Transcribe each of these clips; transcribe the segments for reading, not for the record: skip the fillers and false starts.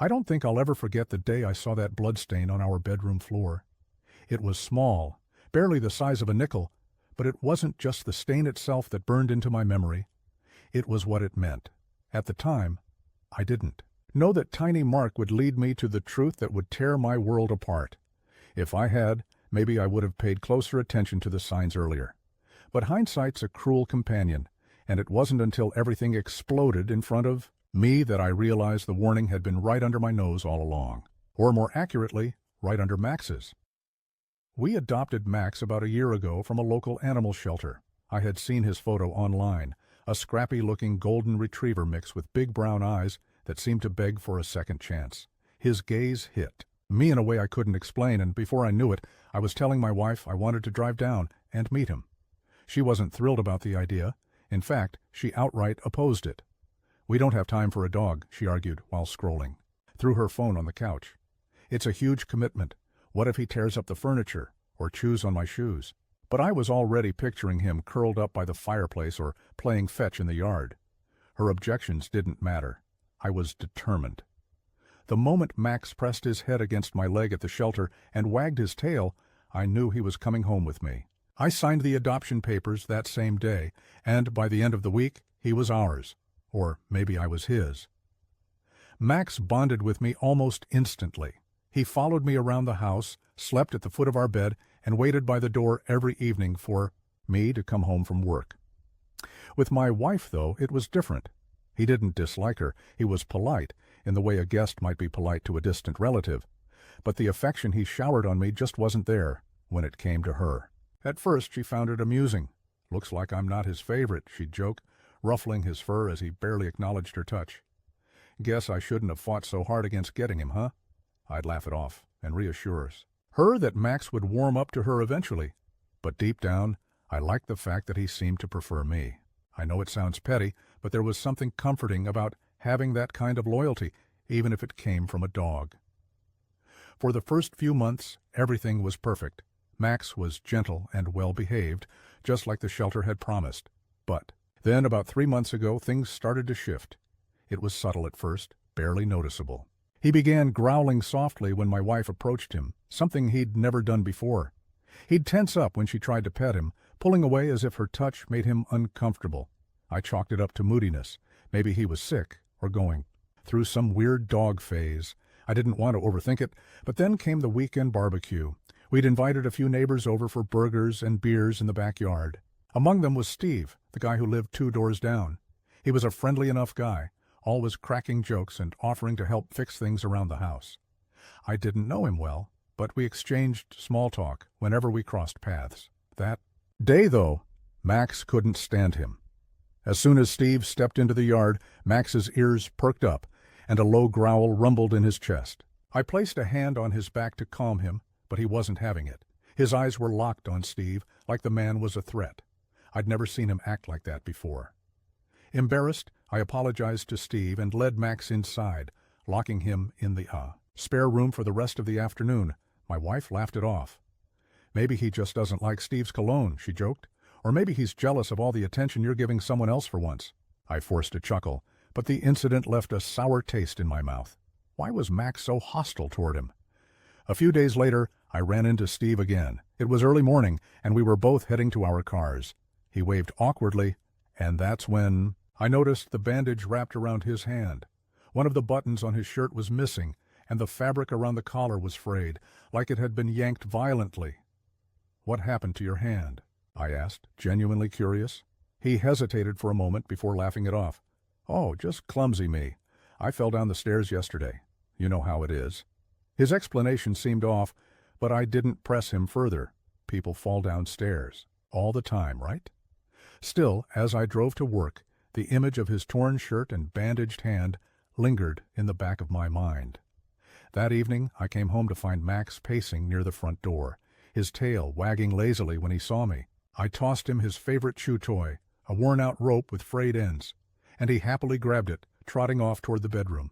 I don't think I'll ever forget the day I saw that bloodstain on our bedroom floor. It was small, barely the size of a nickel, but it wasn't just the stain itself that burned into my memory. It was what it meant. At the time, I didn't know that tiny mark would lead me to the truth that would tear my world apart. If I had, maybe I would have paid closer attention to the signs earlier. But hindsight's a cruel companion, and it wasn't until everything exploded in front of me that I realized the warning had been right under my nose all along. Or more accurately, right under Max's. We adopted Max about a year ago from a local animal shelter. I had seen his photo online, a scrappy-looking golden retriever mix with big brown eyes that seemed to beg for a second chance. His gaze hit me in a way I couldn't explain, and before I knew it, I was telling my wife I wanted to drive down and meet him. She wasn't thrilled about the idea. In fact, she outright opposed it. "We don't have time for a dog," she argued while scrolling through her phone on the couch. "It's a huge commitment. What if he tears up the furniture or chews on my shoes?" But I was already picturing him curled up by the fireplace or playing fetch in the yard. Her objections didn't matter. I was determined. The moment Max pressed his head against my leg at the shelter and wagged his tail, I knew he was coming home with me. I signed the adoption papers that same day, and by the end of the week, he was ours. Or maybe I was his. Max bonded with me almost instantly. He followed me around the house, slept at the foot of our bed, and waited by the door every evening for me to come home from work. With my wife, though, it was different. He didn't dislike her. He was polite, in the way a guest might be polite to a distant relative. But the affection he showered on me just wasn't there when it came to her. At first, she found it amusing. "Looks like I'm not his favorite," she'd joke, ruffling his fur as he barely acknowledged her touch. "Guess I shouldn't have fought so hard against getting him, huh?" I'd laugh it off and reassure her that Max would warm up to her eventually. But deep down, I liked the fact that he seemed to prefer me. I know it sounds petty, but there was something comforting about having that kind of loyalty, even if it came from a dog. For the first few months, everything was perfect. Max was gentle and well-behaved, just like the shelter had promised. But then, about 3 months ago, things started to shift. It was subtle at first, barely noticeable. He began growling softly when my wife approached him, something he'd never done before. He'd tense up when she tried to pet him, pulling away as if her touch made him uncomfortable. I chalked it up to moodiness. Maybe he was sick or going through some weird dog phase. I didn't want to overthink it, but then came the weekend barbecue. We'd invited a few neighbors over for burgers and beers in the backyard. Among them was Steve, the guy who lived 2 doors down. He was a friendly enough guy, always cracking jokes and offering to help fix things around the house. I didn't know him well, but we exchanged small talk whenever we crossed paths. That day, though, Max couldn't stand him. As soon as Steve stepped into the yard, Max's ears perked up, and a low growl rumbled in his chest. I placed a hand on his back to calm him, but he wasn't having it. His eyes were locked on Steve, like the man was a threat. I'd never seen him act like that before. Embarrassed, I apologized to Steve and led Max inside, locking him in the spare room for the rest of the afternoon. My wife laughed it off. "Maybe he just doesn't like Steve's cologne," she joked. "Or maybe he's jealous of all the attention you're giving someone else for once." I forced a chuckle, but the incident left a sour taste in my mouth. Why was Max so hostile toward him? A few days later, I ran into Steve again. It was early morning, and we were both heading to our cars. He waved awkwardly, and that's when I noticed the bandage wrapped around his hand. One of the buttons on his shirt was missing, and the fabric around the collar was frayed, like it had been yanked violently. "What happened to your hand?" I asked, genuinely curious. He hesitated for a moment before laughing it off. "Oh, just clumsy me. I fell down the stairs yesterday. You know how it is." His explanation seemed off, but I didn't press him further. People fall down stairs all the time, right? Still, as I drove to work, the image of his torn shirt and bandaged hand lingered in the back of my mind. That evening, I came home to find Max pacing near the front door, his tail wagging lazily when he saw me. I tossed him his favorite chew toy, a worn-out rope with frayed ends, and he happily grabbed it, trotting off toward the bedroom.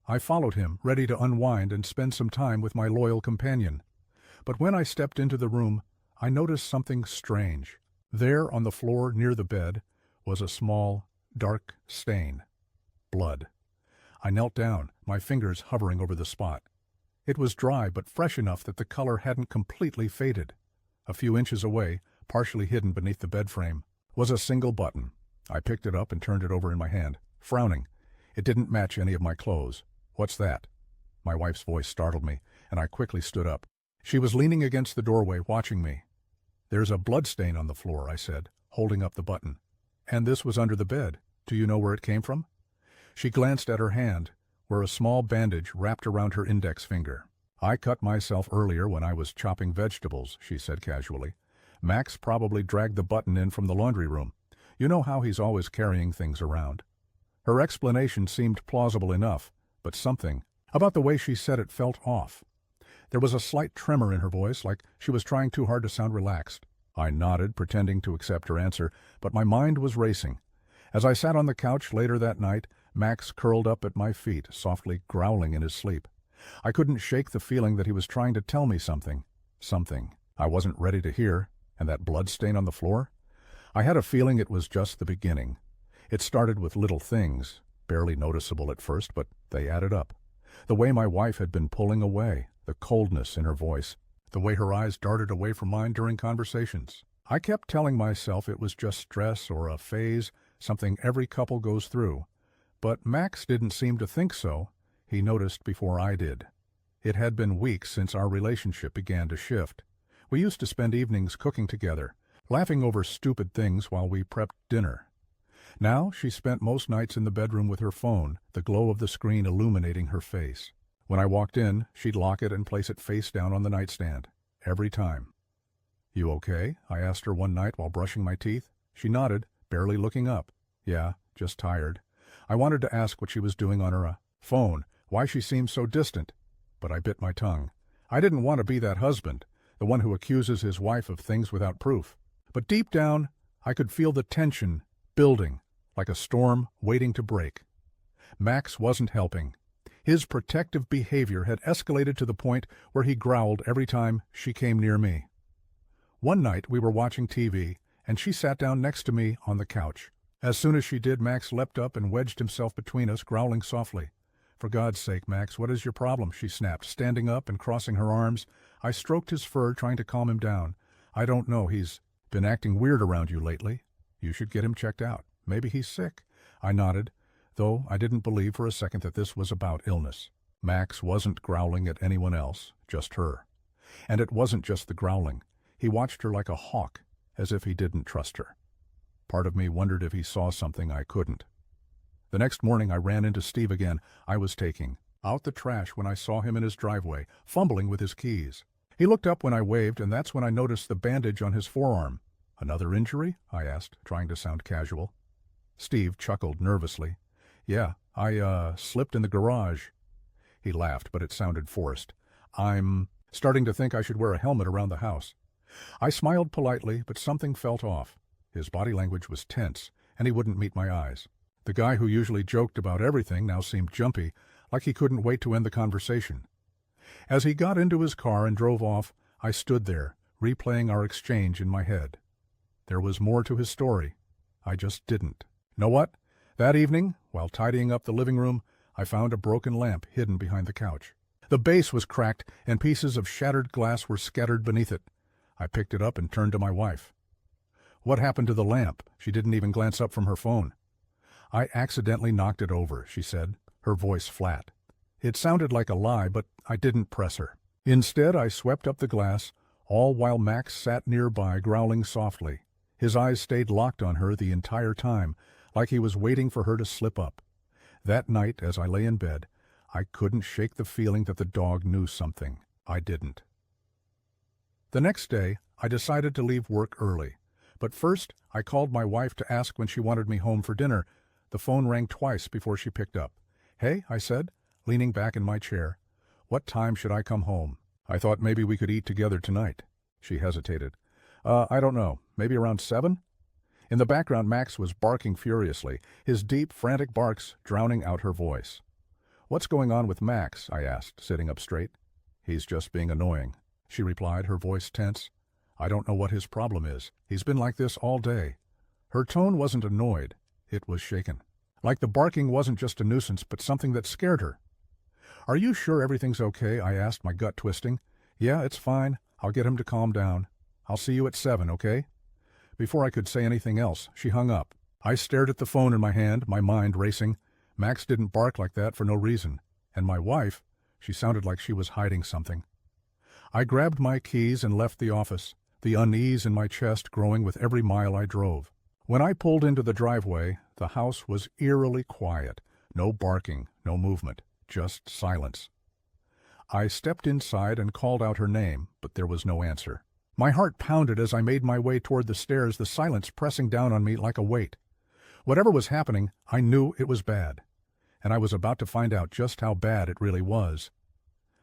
I followed him, ready to unwind and spend some time with my loyal companion. But when I stepped into the room, I noticed something strange. There, on the floor near the bed, was a small, dark stain. Blood. I knelt down, my fingers hovering over the spot. It was dry but fresh enough that the color hadn't completely faded. A few inches away, partially hidden beneath the bed frame, was a single button. I picked it up and turned it over in my hand, frowning. It didn't match any of my clothes. "What's that?" My wife's voice startled me, and I quickly stood up. She was leaning against the doorway, watching me. "There's a blood stain on the floor," I said, holding up the button. "And this was under the bed. Do you know where it came from?" She glanced at her hand, where a small bandage wrapped around her index finger. "I cut myself earlier when I was chopping vegetables," she said casually. "Max probably dragged the button in from the laundry room. You know how he's always carrying things around." Her explanation seemed plausible enough, but something about the way she said it felt off. There was a slight tremor in her voice, like she was trying too hard to sound relaxed. I nodded, pretending to accept her answer, but my mind was racing. As I sat on the couch later that night, Max curled up at my feet, softly growling in his sleep. I couldn't shake the feeling that he was trying to tell me something. Something I wasn't ready to hear, and that blood stain on the floor? I had a feeling it was just the beginning. It started with little things, barely noticeable at first, but they added up. The way my wife had been pulling away, the coldness in her voice, the way her eyes darted away from mine during conversations. I kept telling myself it was just stress or a phase, something every couple goes through. But Max didn't seem to think so. He noticed before I did. It had been weeks since our relationship began to shift. We used to spend evenings cooking together, laughing over stupid things while we prepped dinner. Now she spent most nights in the bedroom with her phone, the glow of the screen illuminating her face. When I walked in, she'd lock it and place it face down on the nightstand. Every time. "You okay?" I asked her one night while brushing my teeth. She nodded, barely looking up. "Yeah, just tired." I wanted to ask what she was doing on her phone, why she seemed so distant, but I bit my tongue. I didn't want to be that husband, the one who accuses his wife of things without proof. But deep down, I could feel the tension building, like a storm waiting to break. Max wasn't helping. His protective behavior had escalated to the point where he growled every time she came near me. One night we were watching TV, and she sat down next to me on the couch. As soon as she did, Max leapt up and wedged himself between us, growling softly. "For God's sake, Max, what is your problem?" she snapped, standing up and crossing her arms. I stroked his fur, trying to calm him down. "I don't know, he's been acting weird around you lately. You should get him checked out. Maybe he's sick." I nodded, though I didn't believe for a second that this was about illness. Max wasn't growling at anyone else, just her. And it wasn't just the growling. He watched her like a hawk, as if he didn't trust her. Part of me wondered if he saw something I couldn't. The next morning I ran into Steve again. I was taking out the trash when I saw him in his driveway, fumbling with his keys. He looked up when I waved, and that's when I noticed the bandage on his forearm. "Another injury?" I asked, trying to sound casual. Steve chuckled nervously. "Yeah, I slipped in the garage." He laughed, but it sounded forced. "I'm starting to think I should wear a helmet around the house." I smiled politely, but something felt off. His body language was tense, and he wouldn't meet my eyes. The guy who usually joked about everything now seemed jumpy, like he couldn't wait to end the conversation. As he got into his car and drove off, I stood there, replaying our exchange in my head. There was more to his story. I just didn't. Know what? That evening, while tidying up the living room, I found a broken lamp hidden behind the couch. The base was cracked, and pieces of shattered glass were scattered beneath it. I picked it up and turned to my wife. "What happened to the lamp?" She didn't even glance up from her phone. "I accidentally knocked it over," she said, her voice flat. It sounded like a lie, but I didn't press her. Instead, I swept up the glass, all while Max sat nearby, growling softly. His eyes stayed locked on her the entire time, like he was waiting for her to slip up. That night, as I lay in bed, I couldn't shake the feeling that the dog knew something. I didn't. The next day, I decided to leave work early. But first, I called my wife to ask when she wanted me home for dinner. The phone rang twice before she picked up. "Hey," I said, leaning back in my chair. "What time should I come home? I thought maybe we could eat together tonight." She hesitated. I don't know. Maybe around 7? In the background, Max was barking furiously, his deep, frantic barks drowning out her voice. "What's going on with Max?" I asked, sitting up straight. "He's just being annoying," she replied, her voice tense. "I don't know what his problem is. He's been like this all day." Her tone wasn't annoyed. It was shaken. Like the barking wasn't just a nuisance, but something that scared her. "Are you sure everything's okay?" I asked, my gut twisting. "Yeah, it's fine. I'll get him to calm down. I'll see you at 7, okay?" Before I could say anything else, she hung up. I stared at the phone in my hand, my mind racing. Max didn't bark like that for no reason. And my wife, she sounded like she was hiding something. I grabbed my keys and left the office, the unease in my chest growing with every mile I drove. When I pulled into the driveway, the house was eerily quiet. No barking, no movement, just silence. I stepped inside and called out her name, but there was no answer. My heart pounded as I made my way toward the stairs, the silence pressing down on me like a weight. Whatever was happening, I knew it was bad, and I was about to find out just how bad it really was.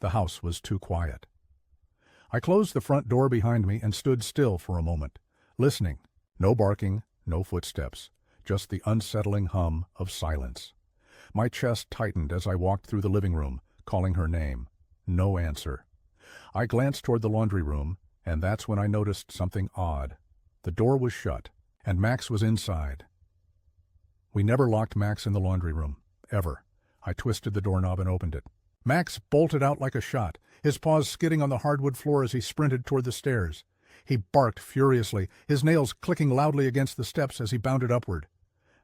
The house was too quiet. I closed the front door behind me and stood still for a moment, listening. No barking, no footsteps, just the unsettling hum of silence. My chest tightened as I walked through the living room, calling her name. No answer. I glanced toward the laundry room, and that's when I noticed something odd. The door was shut, and Max was inside. We never locked Max in the laundry room, ever. I twisted the doorknob and opened it. Max bolted out like a shot, his paws skidding on the hardwood floor as he sprinted toward the stairs. He barked furiously, his nails clicking loudly against the steps as he bounded upward.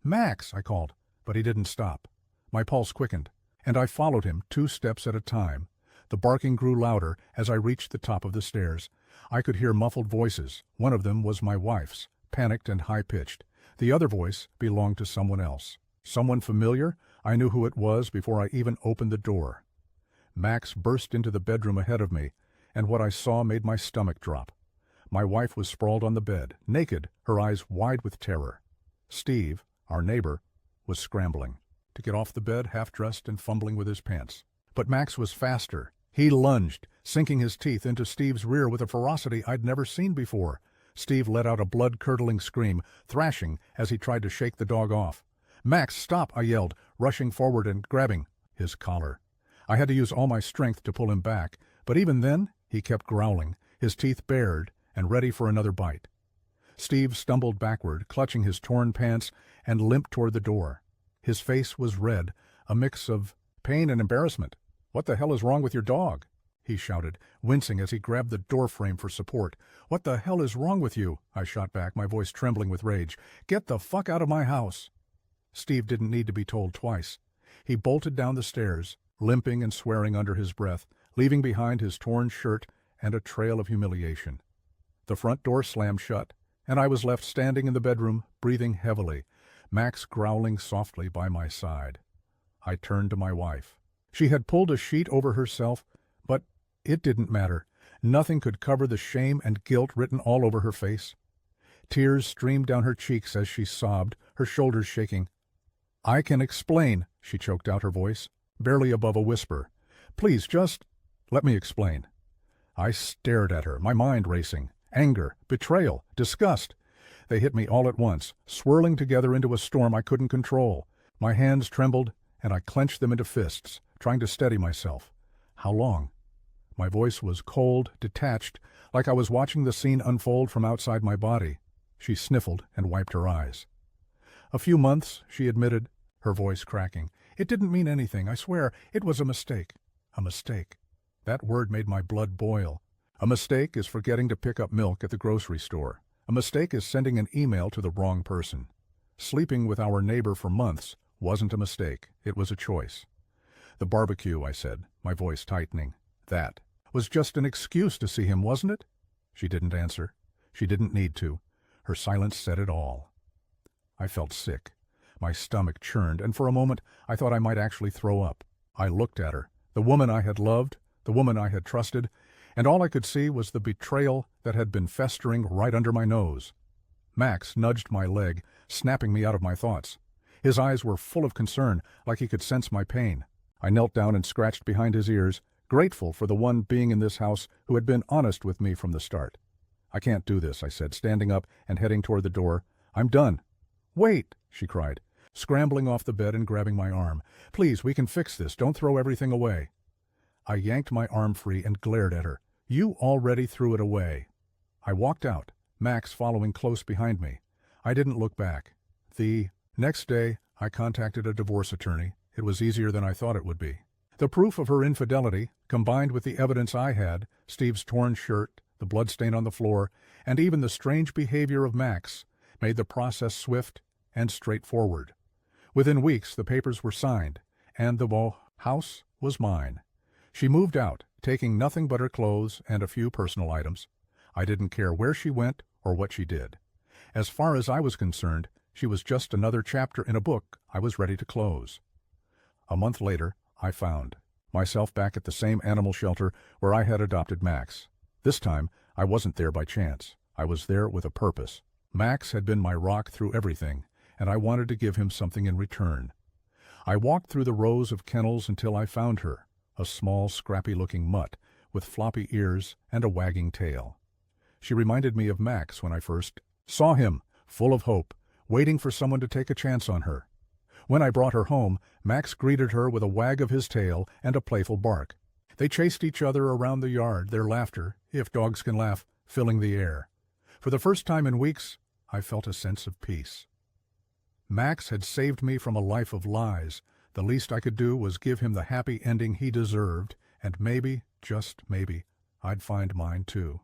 "Max!" I called, but he didn't stop. My pulse quickened, and I followed him 2 steps at a time. The barking grew louder as I reached the top of the stairs. I could hear muffled voices. One of them was my wife's, panicked and high-pitched. The other voice belonged to someone else. Someone familiar? I knew who it was before I even opened the door. Max burst into the bedroom ahead of me, and what I saw made my stomach drop. My wife was sprawled on the bed, naked, her eyes wide with terror. Steve, our neighbor, was scrambling to get off the bed, half-dressed and fumbling with his pants. But Max was faster. He lunged, sinking his teeth into Steve's rear with a ferocity I'd never seen before. Steve let out a blood-curdling scream, thrashing as he tried to shake the dog off. "Max, stop!" I yelled, rushing forward and grabbing his collar. I had to use all my strength to pull him back, but even then, he kept growling, his teeth bared and ready for another bite. Steve stumbled backward, clutching his torn pants, and limped toward the door. His face was red, a mix of pain and embarrassment. "What the hell is wrong with your dog?" he shouted, wincing as he grabbed the doorframe for support. "What the hell is wrong with you?" I shot back, my voice trembling with rage. "Get the fuck out of my house!" Steve didn't need to be told twice. He bolted down the stairs, limping and swearing under his breath, leaving behind his torn shirt and a trail of humiliation. The front door slammed shut, and I was left standing in the bedroom, breathing heavily, Max growling softly by my side. I turned to my wife. She had pulled a sheet over herself, but it didn't matter. Nothing could cover the shame and guilt written all over her face. Tears streamed down her cheeks as she sobbed, her shoulders shaking. "I can explain," she choked out, her voice barely above a whisper. "Please, just let me explain." I stared at her, my mind racing. Anger, betrayal, disgust. They hit me all at once, swirling together into a storm I couldn't control. My hands trembled, and I clenched them into fists, trying to steady myself. How long? My voice was cold, detached, like I was watching the scene unfold from outside my body. She sniffled and wiped her eyes. "A few months," she admitted, her voice cracking. "It didn't mean anything, I swear. It was a mistake." A mistake. That word made my blood boil. A mistake is forgetting to pick up milk at the grocery store. A mistake is sending an email to the wrong person. Sleeping with our neighbor for months wasn't a mistake. It was a choice. "The barbecue," I said, my voice tightening. "That was just an excuse to see him, wasn't it?" She didn't answer. She didn't need to. Her silence said it all. I felt sick. My stomach churned, and for a moment I thought I might actually throw up. I looked at her, the woman I had loved, the woman I had trusted, and all I could see was the betrayal that had been festering right under my nose. Max nudged my leg, snapping me out of my thoughts. His eyes were full of concern, like he could sense my pain. I knelt down and scratched behind his ears, grateful for the one being in this house who had been honest with me from the start. "I can't do this," I said, standing up and heading toward the door. "I'm done." "Wait," she cried, scrambling off the bed and grabbing my arm. "Please, we can fix this. Don't throw everything away." I yanked my arm free and glared at her. "You already threw it away." I walked out, Max following close behind me. I didn't look back. The next day, I contacted a divorce attorney. It was easier than I thought it would be. The proof of her infidelity, combined with the evidence I had, Steve's torn shirt, the bloodstain on the floor, and even the strange behavior of Max, made the process swift and straightforward. Within weeks, the papers were signed, and the house was mine. She moved out, taking nothing but her clothes and a few personal items. I didn't care where she went or what she did. As far as I was concerned, she was just another chapter in a book I was ready to close. A month later, I found myself back at the same animal shelter where I had adopted Max. This time, I wasn't there by chance. I was there with a purpose. Max had been my rock through everything, and I wanted to give him something in return. I walked through the rows of kennels until I found her, a small, scrappy-looking mutt with floppy ears and a wagging tail. She reminded me of Max when I first saw him, full of hope, waiting for someone to take a chance on her. When I brought her home, Max greeted her with a wag of his tail and a playful bark. They chased each other around the yard, their laughter, if dogs can laugh, filling the air. For the first time in weeks, I felt a sense of peace. Max had saved me from a life of lies. The least I could do was give him the happy ending he deserved, and maybe, just maybe, I'd find mine too.